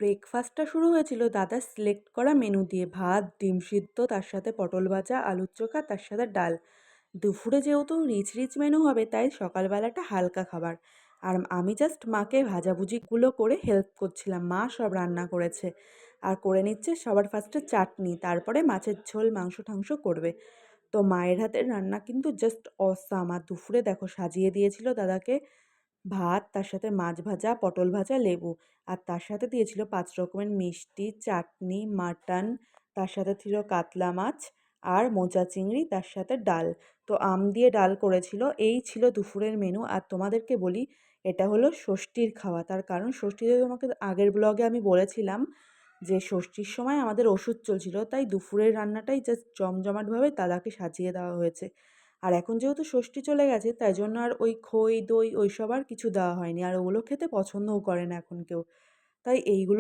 ব্রেকফাস্টটা শুরু হয়েছিল দাদার সিলেক্ট করা মেনু দিয়ে। ভাত, ডিম সিদ্ধ, তার সাথে পটল ভাজা, আলুর চোখা, তার সাথে ডাল। দুপুরে যেহেতু রিচ রিচ মেনু হবে তাই সকালবেলাটা হালকা খাবার। আর আমি জাস্ট মাকে ভাজাভুজিগুলো করে হেল্প করছিলাম। মা সব রান্না করেছে আর করে নিচ্ছে সবার ফার্স্টে চাটনি, তারপরে মাছের ঝোল মাংস টাংস করবে। তো মায়ের হাতের রান্না কিন্তু জাস্ট অসাম। আর দুপুরে দেখো সাজিয়ে দিয়েছিল দাদাকে ভাত, তার সাথে মাছ ভাজা, পটল ভাজা, লেবু। আর তার সাথে দিয়েছিল ৫ রকমের মিষ্টি, চাটনি, মাটন, তার সাথে ছিল কাতলা মাছ আর মোচা চিংড়ি, তার সাথে ডাল। তো আম দিয়ে ডাল করেছিল। এই ছিল দুপুরের মেনু। আর তোমাদেরকে বলি, এটা হলো ষষ্ঠীর খাওয়া। তার কারণ ষষ্ঠীতে তোমাকে আগের ব্লগে আমি বলেছিলাম যে ষষ্ঠীর সময় আমাদের ওষুধ চলছিল, তাই দুপুরের রান্নাটাই জাস্ট জমজমাটভাবে দাদাকে সাজিয়ে দেওয়া হয়েছে। আর এখন যেহেতু ষষ্ঠী চলে গেছে তাই জন্য আর ওই খই, দই ওইসব আর কিছু দেওয়া হয়নি। আর ওগুলো খেতে পছন্দও করে না এখন কেউ। তাই এইগুলো